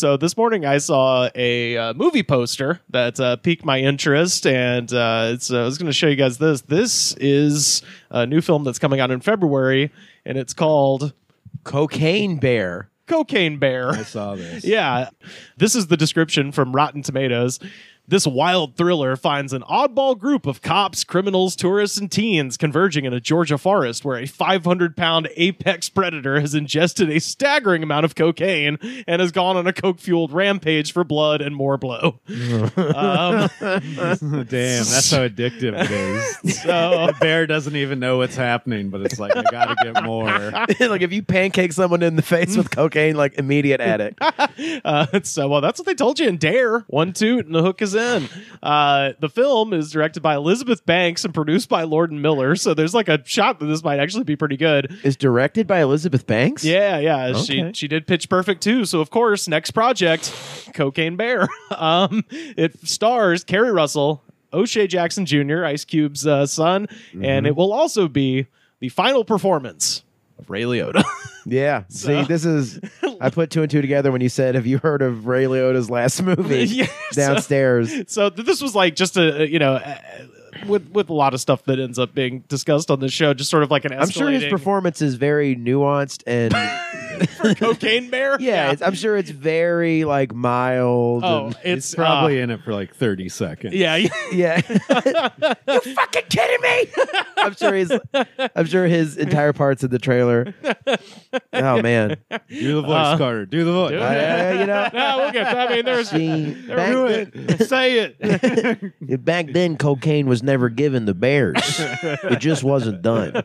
So this morning I saw a movie poster that piqued my interest, and I was going to show you guys this. This is a new film that's coming out in February, and it's called Cocaine Bear. Cocaine Bear. I saw this. Yeah. This is the description from Rotten Tomatoes. This wild thriller finds an oddball group of cops, criminals, tourists, and teens converging in a Georgia forest where a 500-pound apex predator has ingested a staggering amount of cocaine and has gone on a coke-fueled rampage for blood and more blow. Damn, that's how addictive it is. So The bear doesn't even know what's happening, but it's like, I gotta get more. Like if you pancake someone in the face with cocaine, like immediate addict. well, that's what they told you in Dare. 1 toot and the hook is in. The film is directed by Elizabeth Banks and produced by Lord and Miller, so there's like a shot that this might actually be pretty good. Is directed by Elizabeth Banks? Yeah. Okay. She did Pitch Perfect too, so of course, next project, Cocaine Bear. It stars Kerry Russell, O'Shea Jackson Jr., Ice Cube's son, and it will also be the final performance of Ray Liotta. Yeah. See, this is... I put 2 and 2 together when you said, have you heard of Ray Liotta's last movie? Yeah, Downstairs. So this was like just with a lot of stuff that ends up being discussed on this show, just sort of like an escalating... I'm sure his performance is very nuanced and... For Cocaine Bear? Yeah, I'm sure it's very like mild. Oh, and, it's Probably in it for like 30 seconds. yeah. yeah. You fucking kidding me? I'm sure his entire parts of the trailer. Oh man. Do the voice, Carter. Do the voice. do it. No, we'll get that. I mean, there's Do it. Say it. Back then, cocaine was never given to bears. It just wasn't done.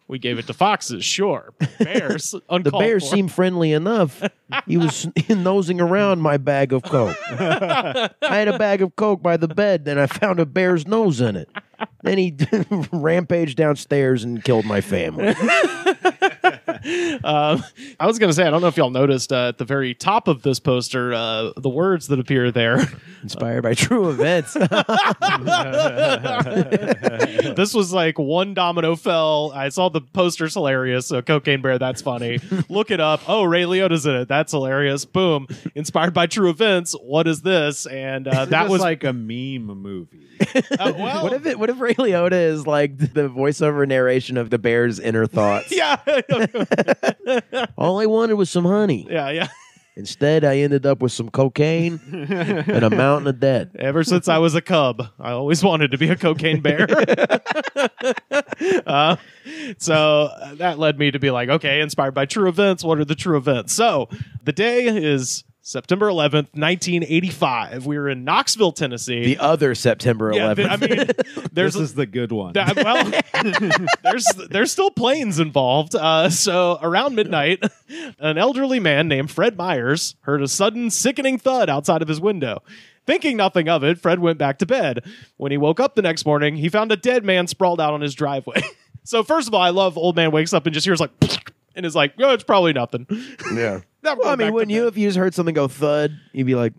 we gave it to foxes, sure. Bears, The uncalled bear for. seemed friendly enough. He was nosing around my bag of coke. I had a bag of coke by the bed, then I found a bear's nose in it. Then he rampaged downstairs and killed my family. I was going to say, I don't know if y'all noticed at the very top of this poster, the words that appear there. Inspired by true events. This was like one domino fell. I saw the poster's hilarious. So Cocaine Bear, that's funny. Look it up. Oh, Ray Liotta's in it. That's hilarious. Boom. Inspired by true events. What is this? And that was like a meme movie. well, What if Ray Liotta is like the voiceover narration of the bear's inner thoughts? yeah. All I wanted was some honey. Yeah. Instead, I ended up with some cocaine and a mountain of dead. Ever since I was a cub, I always wanted to be a cocaine bear. So that led me to be like, okay, inspired by true events. What are the true events? So the day is September 11th, 1985. We were in Knoxville, Tennessee. The other September 11th. Yeah, I mean, This is the good one. there's still planes involved. So around midnight, an elderly man named Fred Myers heard a sudden sickening thud outside of his window. Thinking nothing of it, Fred went back to bed. When he woke up the next morning, he found a dead man sprawled out on his driveway. So first of all, I love old man wakes up and just hears like, and is like, oh, it's probably nothing. Yeah. Not Well, I going back mean, to wouldn't you, bed. if you just heard something go thud, you'd be like,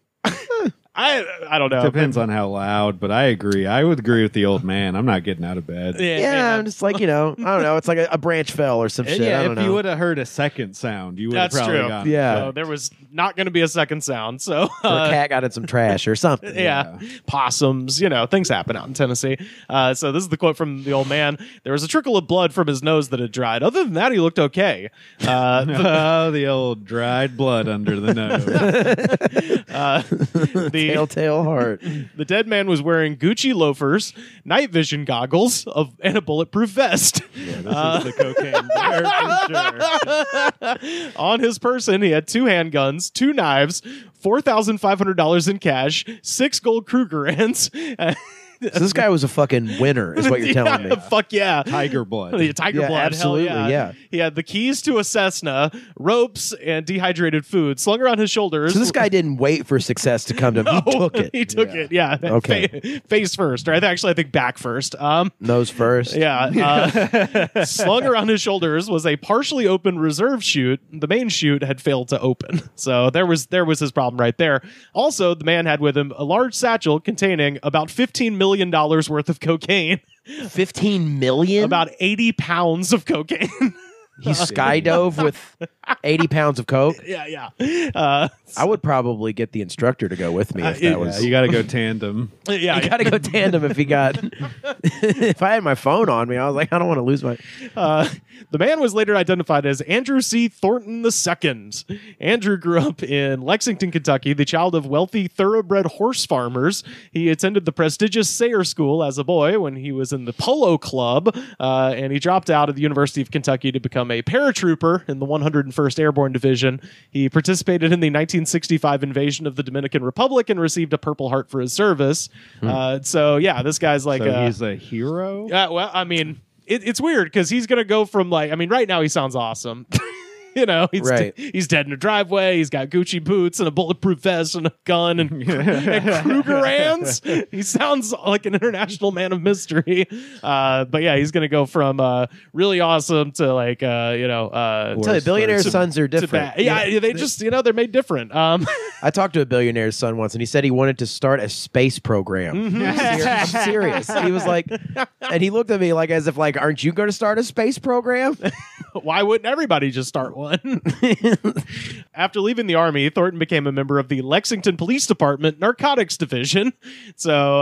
I don't know. Depends on how loud, but I agree. I would agree with the old man. I'm not getting out of bed. yeah, I'm just like, I don't know. It's like a branch fell or some shit. I Yeah, don't if know. you would have heard a second sound, you would have That's probably true. gotten Yeah. So there was not going to be a second sound. So Or a cat got in some trash or something. yeah, possums, things happen out in Tennessee. So this is the quote from the old man. There was a trickle of blood from his nose that had dried. Other than that, he looked okay. Oh, the old dried blood under the nose. Telltale heart. The dead man was wearing Gucci loafers, night vision goggles, and a bulletproof vest. This is the cocaine bear for sure. On his person, he had 2 handguns, 2 knives, $4,500 in cash, 6 gold Krugerrands. So this guy was a fucking winner, is what you're telling me. Fuck yeah. Tiger blood. The tiger Yeah, blood, absolutely, hell yeah. He had the keys to a Cessna, ropes, and dehydrated food slung around his shoulders. So this guy didn't wait for success to come to him. He took it. He took it, yeah. Okay. Face first, or I think back first. Nose first. Yeah. Slung around his shoulders was a partially open reserve chute. The main chute had failed to open. So there was his problem right there. Also, the man had with him a large satchel containing about $15 million worth of cocaine. 15 million? About 80 pounds of cocaine. He skydove with 80 pounds of coke. Yeah. I would probably get the instructor to go with me if that was. You got to go tandem. Yeah, You got to go tandem if he got. If I had my phone on me, I was like, I don't want to lose my. The man was later identified as Andrew C. Thornton II. Andrew grew up in Lexington, Kentucky, the child of wealthy thoroughbred horse farmers. He attended the prestigious Sayre School as a boy when he was in the Polo Club, and he dropped out of the University of Kentucky to become a paratrooper in the 101st Airborne Division. He participated in the 1965 invasion of the Dominican Republic and received a Purple Heart for his service. So, yeah, this guy's like... So he's a hero? Well, I mean... It's weird because he's going to go from right now he sounds awesome. He's dead in a driveway. He's got Gucci boots and a bulletproof vest and a gun and Kruger hands. He sounds like an international man of mystery. But yeah, he's going to go from really awesome to I tell you, billionaires' sons are different. They just they're made different. I talked to a billionaire's son once, and he said he wanted to start a space program. I'm serious. He was like, and he looked at me like as if aren't you going to start a space program? Why wouldn't everybody just start one? After leaving the Army, Thornton became a member of the Lexington Police Department Narcotics Division. So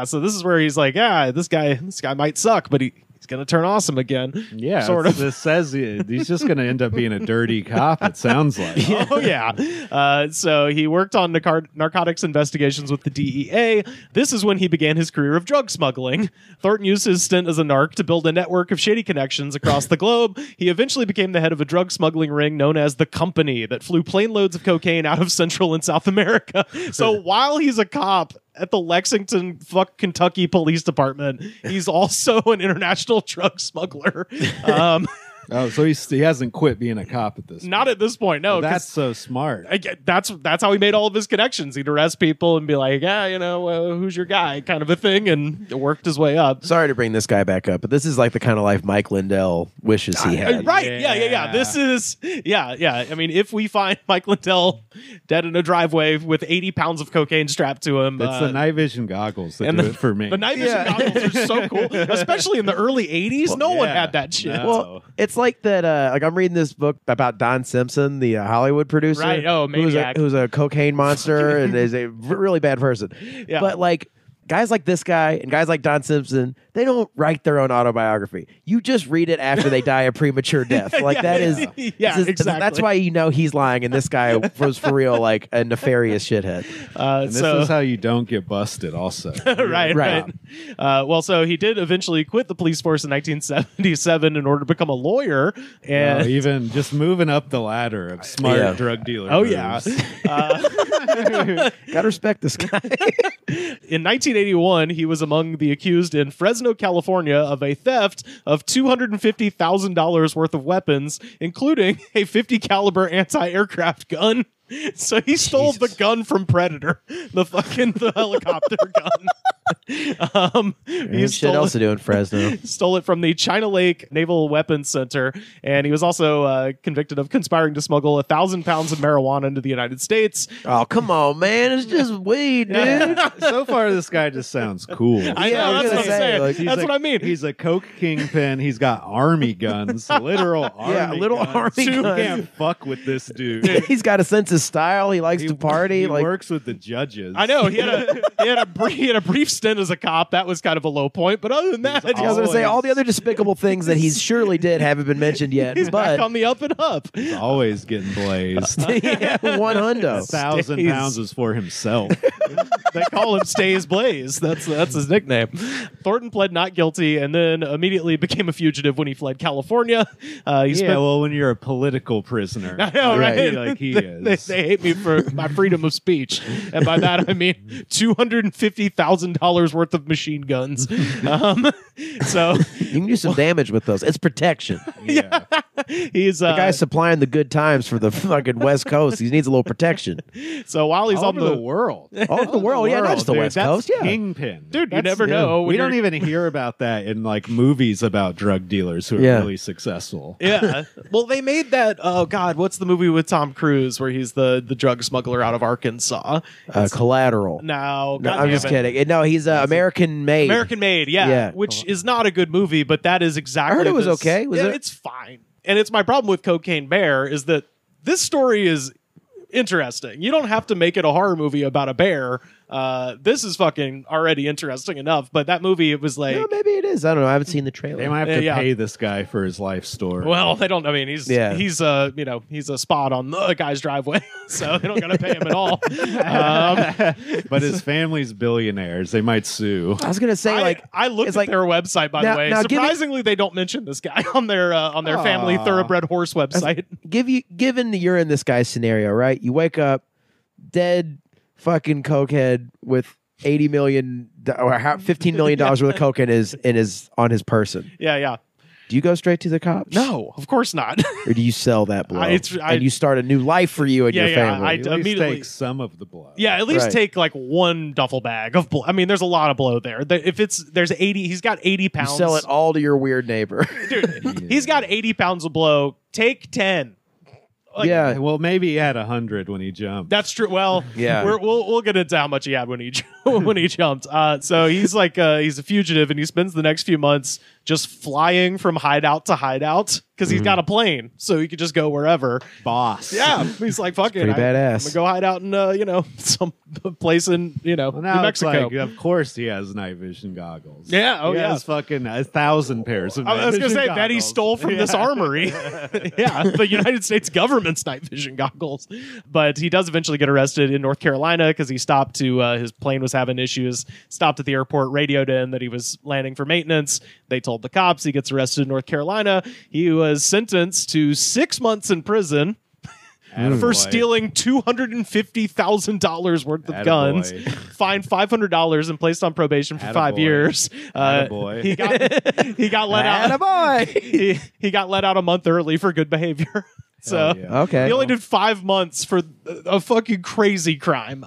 so this is where he's like, this guy might suck, but he's going to turn awesome again. Yeah, sort of. This says he's just going to end up being a dirty cop, it sounds like. Oh, yeah. So he worked on narcotics investigations with the DEA. This is when he began his career of drug smuggling. Thornton used his stint as a narc to build a network of shady connections across the globe. He eventually became the head of a drug smuggling ring known as the Company that flew plane loads of cocaine out of Central and South America. So while he's a cop at the Lexington, Kentucky Police Department, he's also an international drug smuggler. So he hasn't quit being a cop at this point. Not at this point, no. Well, that's so smart. That's how he made all of his connections. He'd arrest people and be like, who's your guy, kind of a thing, and worked his way up. Sorry to bring this guy back up, but this is like the kind of life Mike Lindell wishes he had. Right? Yeah. This is I mean, if we find Mike Lindell dead in a driveway with 80 pounds of cocaine strapped to him, it's the night vision goggles that do it for me. The night vision goggles are so cool, especially in the early 80s. No one had that shit. No. Well, it's like that. I'm reading this book about Don Simpson, the Hollywood producer, right? Oh, maniac, who's a cocaine monster and is a really bad person. Yeah. But guys like this guy and guys like Don Simpson, they don't write their own autobiography. You just read it after they die a premature death. Exactly. That's why he's lying and this guy was for real like a nefarious shithead. And this is how you don't get busted also. Right. So he did eventually quit the police force in 1977 in order to become a lawyer. And even just moving up the ladder of smart drug dealer. Oh, moves. Gotta respect this guy. In 1981, he was among the accused in Fresno, California, of a theft of $250,000 worth of weapons, including a 50 caliber anti-aircraft gun. So he stole the gun from Predator, the helicopter gun. He shit else to do in Fresno. Stole it from the China Lake Naval Weapons Center, and he was also convicted of conspiring to smuggle 1,000 pounds of marijuana into the United States. Oh, come on, man! It's just weed, dude. So far, this guy just sounds cool. I know, that's what I'm saying. That's what I mean. He's a coke kingpin. He's got army guns, literal army guns. Army You guns. can't fuck with this dude. He's got a sense of style. He likes to party. He works with the judges. I know he had a brief stint as a cop. That was kind of a low point, but other than that, I was going to say all the other despicable things that he surely did haven't been mentioned yet. He's back on the up and up. He's always getting blazed. One hundo. 1,000 pounds is for himself. They call him Stays Blaze. That's his nickname. Thornton pled not guilty and then immediately became a fugitive when he fled California. When you're a political prisoner, I know, right? Like he is. They hate me for my freedom of speech, and by that I mean $250,000 worth of machine guns. So you can do some damage with those. It's protection. Yeah, he's the guy's supplying the good times for the fucking West Coast. He needs a little protection. So while he's all on over the world, all over the world, yeah, not just the dude, West that's Coast, yeah. Kingpin, dude. You never know. We don't even hear about that in like movies about drug dealers who are really successful. Yeah. Well, they made that. Oh God, what's the movie with Tom Cruise where he's the drug smuggler out of Arkansas? Collateral. No, I'm just kidding. No, he's American Made. American Made, yeah, which is not a good movie, but that is exactly. I heard it was okay. It's fine. And it's my problem with Cocaine Bear is that this story is interesting. You don't have to make it a horror movie about a bear. This is fucking already interesting enough. But that movie, it was like, No, maybe it is. I don't know. I haven't seen the trailer. They might have to Yeah. pay this guy for his life story. well, they don't. I mean, he's he's a spot on the guy's driveway, so they don't got to pay him at all. But his family's billionaires. They might sue. I was gonna say, I looked it's at like- their website, by Now- the way. now give me- Surprisingly, they don't mention this guy on their family thoroughbred horse website. given that you're in this guy's scenario, right? You wake up dead, fucking cokehead with $80 million or $15 million worth of coke in his on his person. Yeah. Do you go straight to the cops? No, of course not. Or do you sell that blow? I- and you start a new life for you and Yeah, your yeah, family? At least immediately- take some of the blood. Yeah, at least Right. take like one duffel bag of blow. I mean, there's a lot of blow there. There's 80. He's got 80 You pounds. sell it all to your weird neighbor. Dude, he's got 80 pounds of blow. Take 10. Like, yeah. Well, maybe he had 100 when he jumped. That's true. Well, Yeah. we'll get into how much he had when he when he jumped. So he's like he's a fugitive, and he spends the next few months just flying from hideout to hideout because he's got a plane, so he could just go wherever. Boss. Yeah, he's like, fuck it, pretty badass. I'm gonna go hide out in some place in Well, New now it's Mexico. like, of course he has night vision goggles. Yeah, oh, he yeah. has fucking 1,000 pairs of night I was gonna vision say that he goggles. stole from this armory. Yeah, the United States government's night vision goggles. But he does eventually get arrested in North Carolina because he stopped to his plane was having issues. Stopped at the airport, radioed in that he was landing for maintenance. They told the cops. He gets arrested in North Carolina. He was sentenced to 6 months in prison for Attaboy. stealing $250,000 worth of Attaboy. guns, fined $500, and placed on probation for 5 Attaboy. years. Attaboy. He got let out. Attaboy. He got let out a month early for good behavior. So Hell yeah. Okay. he only did 5 months for a fucking crazy crime.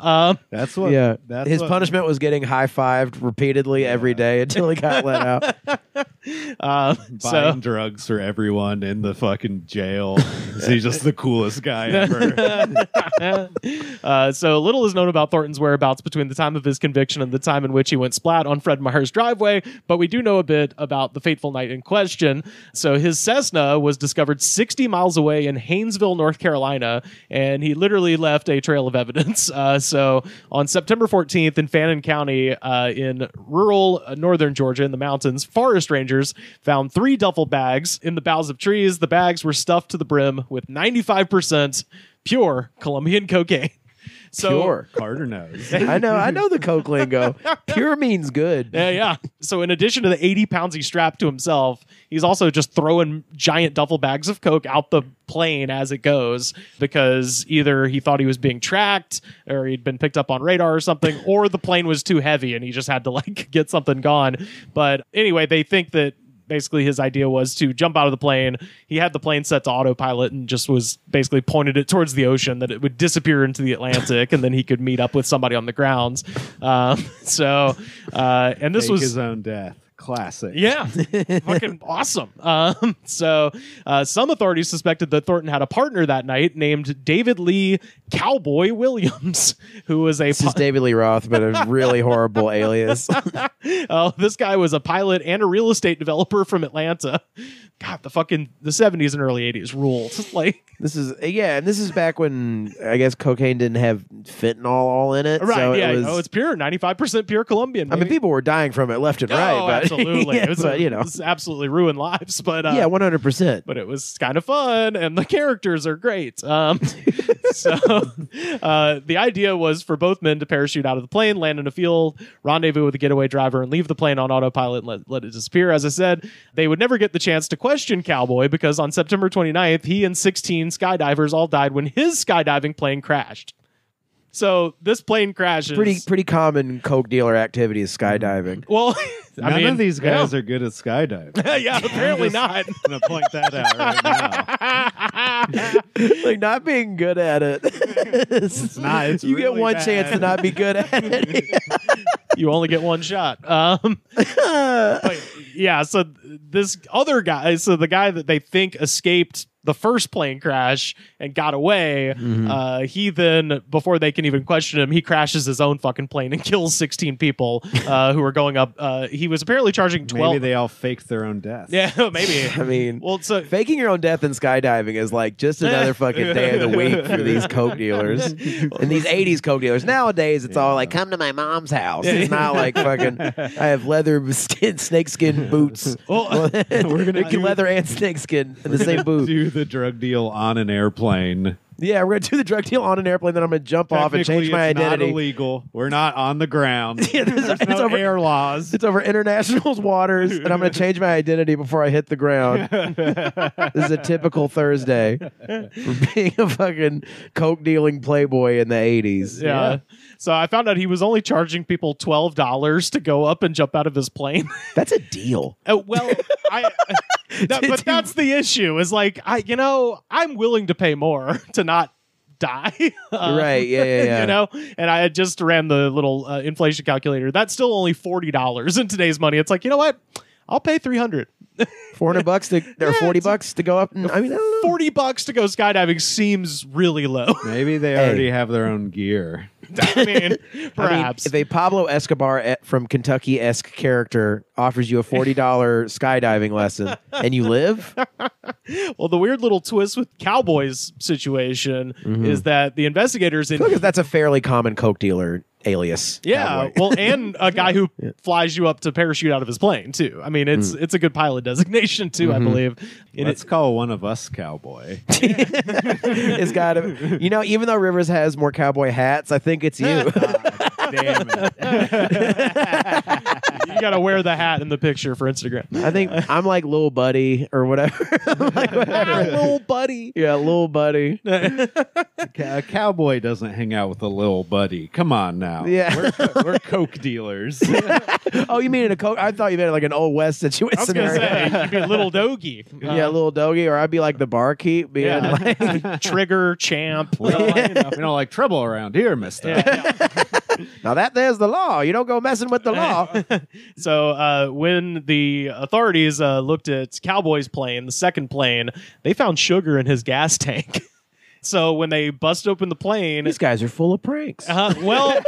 That's what. Yeah. That's His what- punishment was getting high-fived repeatedly every day until he got let out. Buying So drugs for everyone in the fucking jail. He's just the coolest guy ever. so little is known about Thornton's whereabouts between the time of his conviction and the time in which he went splat on Fred Meyer's driveway, but we do know a bit about the fateful night in question. So his Cessna was discovered 60 miles away in Haynesville, North Carolina, and he literally left a trail of evidence. So on September 14th in Fannin County in rural northern Georgia in the mountains, forest rangers found 3 duffel bags in the boughs of trees. The bags were stuffed to the brim with 95% pure Colombian cocaine. So, Pure. Carter knows. I know the coke lingo. Pure means good. Yeah. So in addition to the 80 pounds he strapped to himself, he's also just throwing giant duffel bags of coke out the plane as it goes because either he thought he was being tracked or he'd been picked up on radar or something, or the plane was too heavy and he just had to like get something gone. But anyway, they think that basically his idea was to jump out of the plane. He had the plane set to autopilot and just was basically pointed it towards the ocean that it would disappear into the Atlantic and then he could meet up with somebody on the grounds. And this Fake was his own death. Classic. yeah, fucking awesome. So some authorities suspected that Thornton had a partner that night named David Lee Cowboy Williams, who was a This is David Lee Roth, but a really horrible alias. this guy was a pilot and a real estate developer from Atlanta. God, the 70s and early 80s ruled. Like, This is back when I guess cocaine didn't have fentanyl all in it. right? So Yeah, it was, no, it's pure, 95% pure Colombian. I mean, people were dying from it left and right. oh, But, absolutely. yeah, It was, but, it was absolutely ruined lives. But 100%. but it was kind of fun and the characters are great. So the idea was for both men to parachute out of the plane, land in a field, rendezvous with a getaway driver, and leave the plane on autopilot and let it disappear. As I said, they would never get the chance to question Cowboy because on September 29th, he and 16 skydivers all died when his skydiving plane crashed. So this plane crashes. Pretty common coke dealer activity is skydiving. Well, I None mean, of these guys are good at skydiving. yeah, apparently not. I'm going to point that out right now. Like not being good at it. It's not. It's You get really one bad. chance to not be good at it. You only get one shot. But yeah, so this other guy, so the guy that they think escaped the first plane crash and got away. He then, before they can even question him, he crashes his own fucking plane and kills 16 people who were going up. He was apparently charging 12. Maybe they all faked their own death. Yeah, maybe. I mean, well, so faking your own death in skydiving is like just another fucking day of the week for these coke dealers and these 80s coke dealers. Nowadays, it's all like, come to my mom's house. It's not like fucking, I have leather snakeskin boots. well, We're gonna do, Leather and snakeskin in the same boot. do the drug deal on an airplane. Yeah, we're gonna do the drug deal on an airplane. Then I'm gonna jump off and change my It's identity. not illegal. We're not on the ground. Yeah, There's no over air laws. It's over international waters, and I'm going to change my identity before I hit the ground. This is a typical Thursday for being a fucking coke dealing playboy in the 80s. yeah. So I found out he was only charging people $12 to go up and jump out of his plane. That's a deal. Well, but that's the issue. Is like I'm willing to pay more to not die. Right? Yeah. You know, and I had just ran the little inflation calculator. That's still only $40 in today's money. It's like, you know what? I'll pay $300. $400 or $40 to go up. And, I mean, I don't know. $40 to go skydiving seems really low. Maybe they already have their own gear. I mean, perhaps. if a Pablo Escobar from Kentucky-esque character offers you a $40 skydiving lesson and you live, Well, the weird little twist with Cowboy's situation is that the investigators in because that's a fairly common coke dealer alias. yeah, Cowboy. well, and a guy who flies you up to parachute out of his plane too. I mean, it's a good pilot designation too, I believe. Let's call one of us cowboy. It's got to, even though Rivers has more cowboy hats, I think it's you. Damn it. You got to wear the hat in the picture for Instagram. I think I'm like Lil Buddy or whatever. Little buddy. Yeah, Lil Buddy. A cowboy doesn't hang out with a little buddy. Come on now. Yeah. We're coke dealers. Oh, you mean in a coke? I thought you meant like an Old West situation. I was gonna say you'd be a little dogey. Yeah, Little Doggy, or I'd be like the barkeep, being like, Trigger champ. We don't like trouble around here, mister. now there's the law. You don't go messing with the law. So when the authorities looked at Cowboy's plane, the second plane, they found sugar in his gas tank. So when they bust open the plane, These guys are full of pranks. well,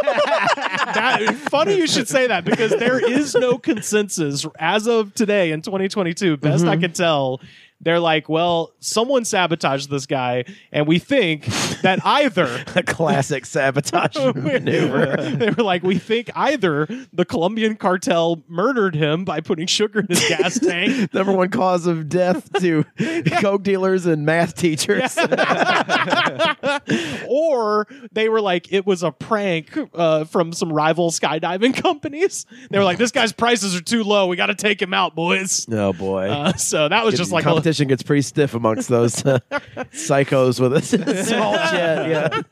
funny you should say that because there is no consensus as of today in 2022. Best I can tell. They're like, well, someone sabotaged this guy, and we think that either A classic sabotage maneuver. they were like, we think either the Colombian cartel murdered him by putting sugar in his gas tank. Number one cause of death to coke dealers and math teachers. Or they were like, it was a prank from some rival skydiving companies. They were like, this guy's prices are too low. We got to take him out, boys. Oh boy. So that was just like competition gets pretty stiff amongst those psychos with a small jet.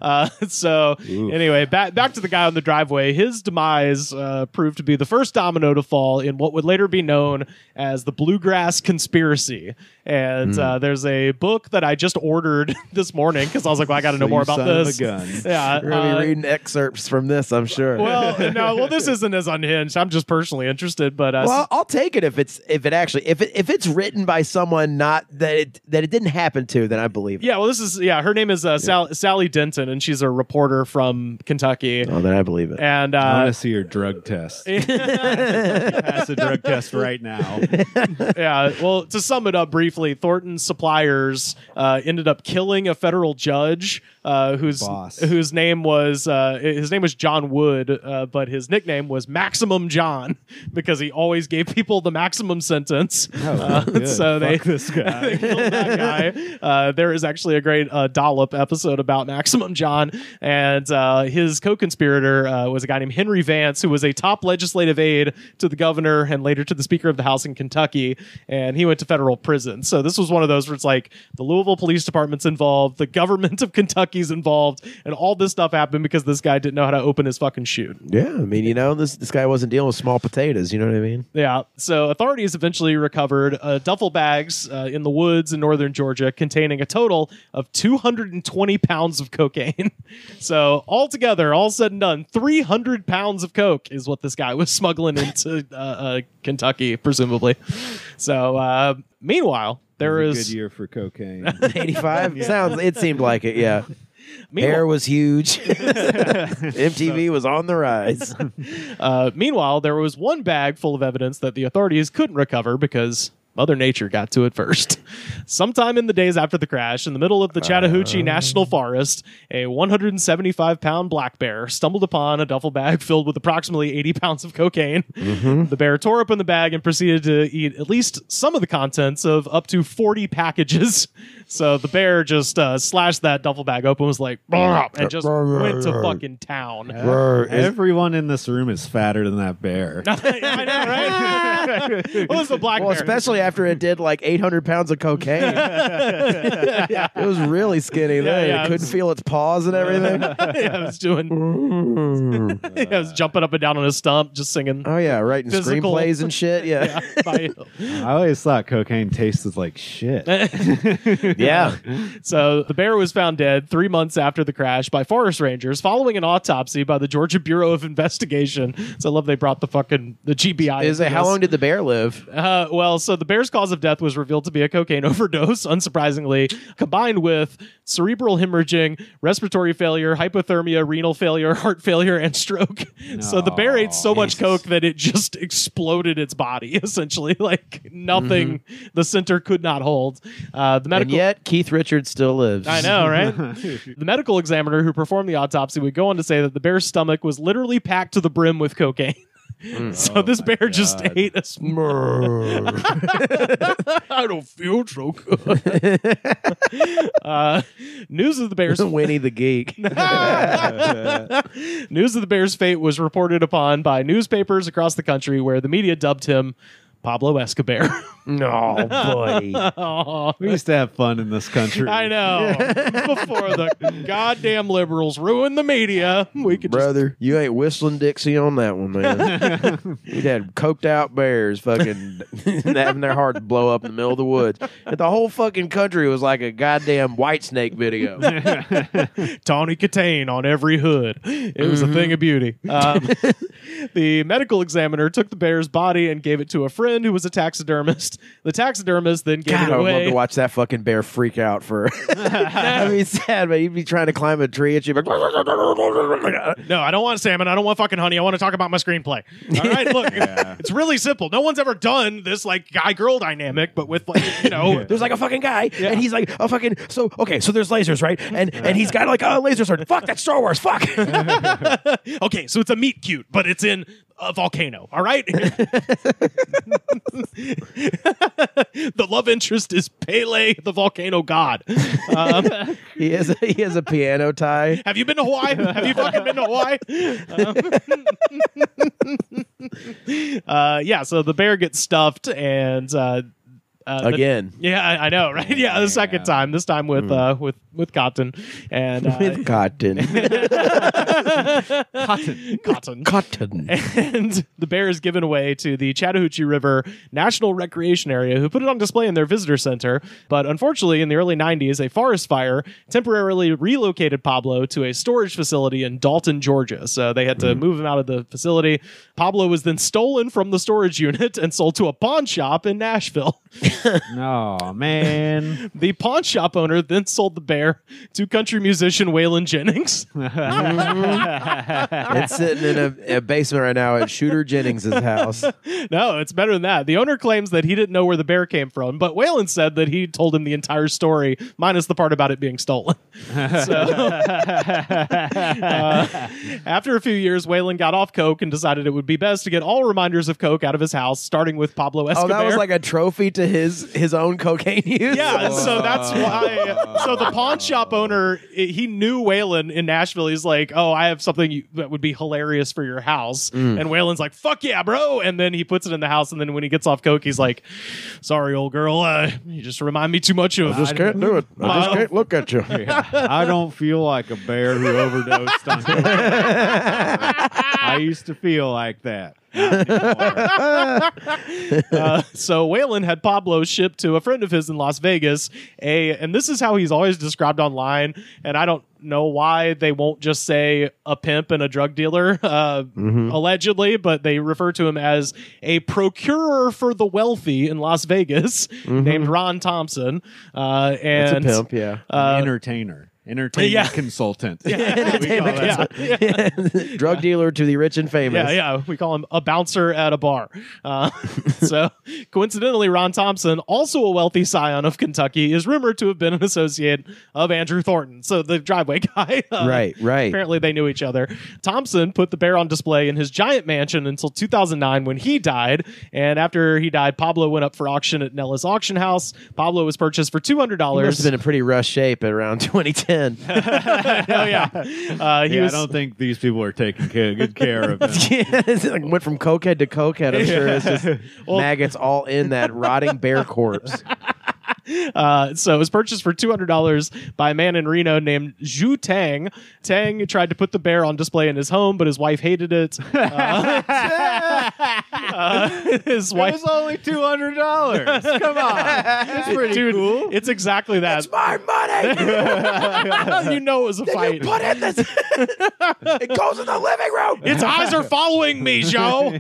Yeah. So anyway, back to the guy on the driveway. His demise proved to be the first domino to fall in what would later be known as the Bluegrass Conspiracy. And there's a book that I just ordered this morning because I was like, well, I got to know more about this. Yeah, We're gonna be reading excerpts from this, I'm sure. Well, this isn't as unhinged. I'm just personally interested, but well, I'll take it if it's written by someone not that it didn't happen to, then I believe it. yeah, well, this is her name is Sally Denton, and she's a reporter from Kentucky. Oh, then I believe it. And I want to see your drug test. Pass a drug test right now. yeah, well, to sum it up briefly, Thornton's suppliers ended up killing a federal judge whose name was John Wood, but his nickname was Maximum John because he always gave people the maximum sentence. So they this guy. they killed that guy. There is actually a great dollop episode about Maximum John, and his co-conspirator was a guy named Henry Vance, who was a top legislative aide to the governor and later to the Speaker of the House in Kentucky, and he went to federal prison. So this was one of those where it's like the Louisville Police Department's involved, the government of Kentucky's involved, and all this stuff happened because this guy didn't know how to open his fucking chute. Yeah, I mean, this guy wasn't dealing with small potatoes, you know what I mean? Yeah. So authorities eventually recovered duffel bags in the woods in northern Georgia containing a total of 220 pounds of cocaine. So altogether, all said and done, 300 pounds of coke is what this guy was smuggling into Kentucky, presumably. So meanwhile, There It was is a good year for cocaine. 85? It seemed like it, yeah. Hair was huge. MTV was on the rise. Meanwhile, there was one bag full of evidence that the authorities couldn't recover because Mother Nature got to it first. Sometime in the days after the crash, in the middle of the Chattahoochee National Forest, a 175-pound black bear stumbled upon a duffel bag filled with approximately 80 pounds of cocaine. The bear tore open the bag and proceeded to eat at least some of the contents of up to 40 packages. So the bear just slashed that duffel bag open, was like, and just went to fucking town. Everyone in this room is fatter than that bear. I know, right? Well, it's a black Well, bear. especially after it did like 800 pounds of cocaine. It was really skinny. Yeah, it couldn't feel its paws and everything. Yeah, I was doing. I was jumping up and down on his stump, just singing. Oh, yeah, writing Physical. screenplays and shit. Yeah. I always thought cocaine tasted like shit. Yeah. So the bear was found dead 3 months after the crash by forest rangers following an autopsy by the Georgia Bureau of Investigation. So I love they brought the GBI. How long did the bear live? Well, so the bear's cause of death was revealed to be a cocaine overdose, unsurprisingly, combined with cerebral hemorrhaging, respiratory failure, hypothermia, renal failure, heart failure, and stroke. So the bear ate so much coke that it just exploded its body, essentially. Like nothing the center could not hold. The medical. And yet, Keith Richards still lives. I know, right? The medical examiner who performed the autopsy would go on to say that the bear's stomach was literally packed to the brim with cocaine. So this bear just ate a I don't feel so good. News of the bear's Winnie the Geek. News of the bear's fate was reported upon by newspapers across the country, where the media dubbed him Pablo Escobar. No, buddy. We used to have fun in this country. I know. Before the goddamn liberals ruined the media, we could Brother, you ain't whistling Dixie on that one, man. You'd had coked out bears fucking having their hearts blow up in the middle of the woods. And the whole fucking country was like a goddamn White Snake video. Tawny Catane on every hood. It was a thing of beauty. The medical examiner took the bear's body and gave it to a friend who was a taxidermist. The taxidermist then gave God, it I would away. love to watch that fucking bear freak out for. I mean, sad, but he'd be trying to climb a tree and she'd be like, No, I don't want salmon. I don't want fucking honey. I want to talk about my screenplay. All right, look, it's really simple. No one's ever done this like guy-girl dynamic, but with like, there's like a fucking guy, and he's like, oh fucking, so there's lasers, right? And he's got like a laser sword. Fuck, that's Star Wars. Fuck. Okay, so it's a meet cute, but it's in a volcano. All right. The love interest is Pele, the volcano god. He has a piano tie. Have you been to Hawaii? Have you fucking been to Hawaii? Yeah, so the bear gets stuffed and Again. I know, right? Yeah, the second time. This time with cotton and With cotton. cotton. And the bear is given away to the Chattahoochee River National Recreation Area, who put it on display in their visitor center. But unfortunately, in the early 90s, a forest fire temporarily relocated Pablo to a storage facility in Dalton, Georgia. So they had to move him out of the facility. Pablo was then stolen from the storage unit and sold to a pawn shop in Nashville. Oh, man. The pawn shop owner then sold the bear to country musician Waylon Jennings. It's sitting in a basement right now at Shooter Jennings' house. No, it's better than that. The owner claims that he didn't know where the bear came from, but Waylon said that he told him the entire story, minus the part about it being stolen. After a few years, Waylon got off coke and decided it would be best to get all reminders of coke out of his house, starting with Pablo Escobar. Oh, that was like a trophy to his own cocaine use? Yeah, so that's why. So the pawn shop owner, he knew Waylon in Nashville. He's like, oh, I have something that would be hilarious for your house. And Waylon's like, fuck yeah, bro. And then he puts it in the house. And then when he gets off coke, he's like, sorry, old girl. You just remind me too much of. I just can't do it. I just can't look at you. I don't feel like a bear who overdosed on cocaine. I used to feel like that. So Whalen had Pablo shipped to a friend of his in Las Vegas. And this is how he's always described online. And I don't know why they won't just say a pimp and a drug dealer, allegedly, but they refer to him as a procurer for the wealthy in Las Vegas named Ron Thompson. That's a pimp, yeah. Entertainment consultant. Drug dealer to the rich and famous. Yeah. We call him a bouncer at a bar. So coincidentally, Ron Thompson, also a wealthy scion of Kentucky, is rumored to have been an associate of Andrew Thornton. So the driveway guy. Right. Apparently they knew each other. Thompson put the bear on display in his giant mansion until 2009 when he died. And after he died, Pablo went up for auction at Nella's auction house. Pablo was purchased for $200. He must have been in pretty rough shape at around 2010. Oh, yeah. I don't think these people are taking good care of him. It like went from cokehead to cokehead. I'm sure it's just maggots all in that rotting bear corpse. So it was purchased for $200 by a man in Reno named Zhu Tang. Tang tried to put the bear on display in his home, but his wife hated it. His wife. It was only $200. Come on, it's pretty cool. It's exactly that. It's my money. You know it was a fight. You put in this. It goes in the living room. Its eyes are following me, Joe.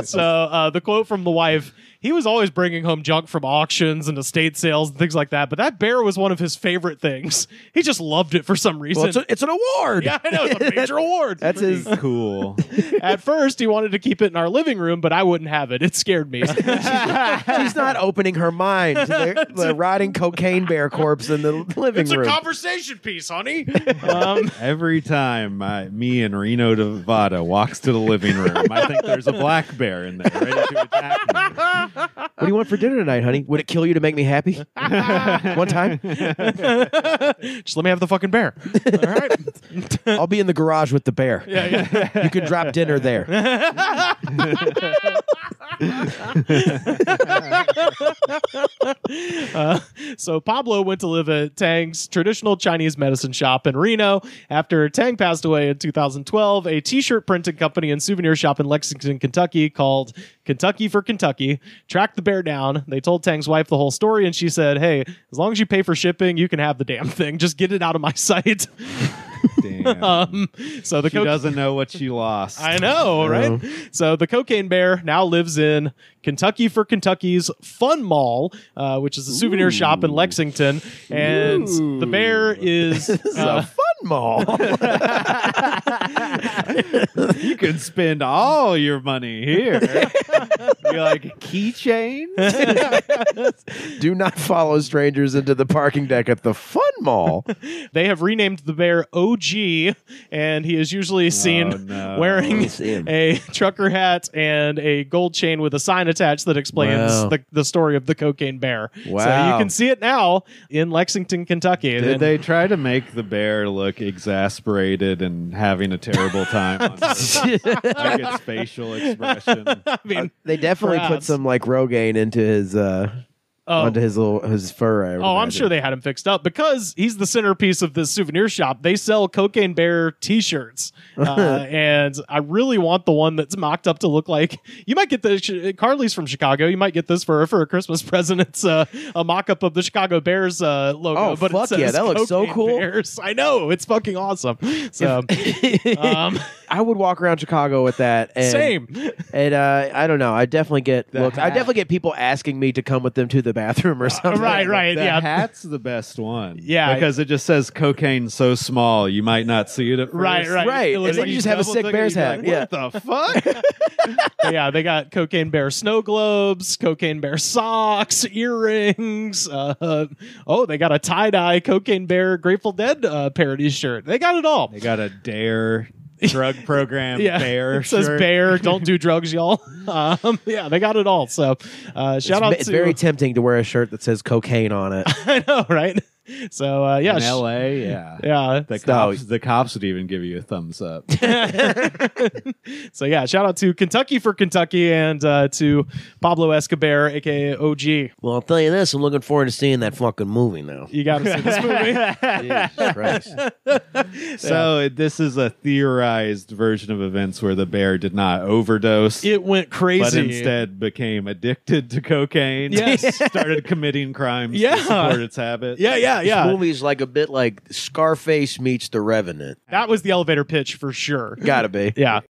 So the quote from the wife: he was always bringing home junk from auctions and estate sales and things like that, but that bear was one of his favorite things. He just loved it for some reason. Well, it's an award. Yeah, I know. It's a major award. That's his cool. At first, he wanted to keep it in our living room, but I wouldn't have it. It scared me. She's not opening her mind to the rotting cocaine bear corpse in the living It's room. a conversation piece, honey. Every time me and Reno Nevada walks to the living room, I think there's a black bear in there ready to attack me. What do you want for dinner tonight, honey? Would it kill you to make me happy? One time? Just let me have the fucking bear. All right. I'll be in the garage with the bear. Yeah. You can drop dinner there. So Pablo went to live at Tang's traditional Chinese medicine shop in Reno. After Tang passed away in 2012, a t-shirt printing company and souvenir shop in Lexington, Kentucky called Kentucky for Kentucky tracked the bear down. They told Tang's wife the whole story, and she said, hey, as long as you pay for shipping, you can have the damn thing. Just get it out of my sight. Damn. So the She doesn't know what she lost. I know, right? So the cocaine bear now lives in Kentucky for Kentucky's Fun Mall, which is a souvenir shop in Lexington. And the bear is a fun mall. You can spend all your money here. You like keychains? Do not follow strangers into the parking deck at the fun mall. They have renamed the bear OG, and he is usually seen wearing a trucker hat and a gold chain with a sign attached that explains the story of the cocaine bear. Wow. So you can see it now in Lexington, Kentucky. Did they try to make the bear look exasperated and having a terrible time on like its facial expression? I mean, they definitely put some like Rogaine into his onto his fur. I'm sure they had him fixed up because he's the centerpiece of this souvenir shop. They sell Cocaine Bear t-shirts, and I really want the one that's mocked up to look like. You might get the Carly's from Chicago. You might get this for a Christmas present. It's a mock-up of the Chicago Bears logo. Oh, but fuck it says yeah, that looks so Cocaine cool. Bears. I know, it's fucking awesome. So I would walk around Chicago with that. And, same. And I don't know. I definitely get looks. I definitely get people asking me to come with them to the bathroom or something. Right. The Yeah. hat's the best one. Yeah. Because it just says cocaine so small you might not see it at first. Right. Right. It looks And then like you just have a sick Bears hat. Like, Yeah. what the fuck? Yeah, they got Cocaine Bear snow globes, Cocaine Bear socks, earrings. They got a tie-dye Cocaine Bear Grateful Dead parody shirt. They got it all. They got a dare drug program bear it says shirt. bear, don't do drugs, y'all. They got it all. So shout out It's to very tempting to wear a shirt that says cocaine on it. I know, right? So In L.A., yeah. Yeah. The cops would even give you a thumbs up. So yeah, shout out to Kentucky for Kentucky and to Pablo Escobar, aka OG. Well, I'll tell you this: I'm looking forward to seeing that fucking movie now. You got to see this movie. Jesus Christ. So this is a theorized version of events where the bear did not overdose. It went crazy, but instead became addicted to cocaine. Yes. Started committing crimes Yeah. to support its habit. Yeah. This movie's like a bit like Scarface meets The Revenant. That was the elevator pitch for sure. Gotta be. Yeah.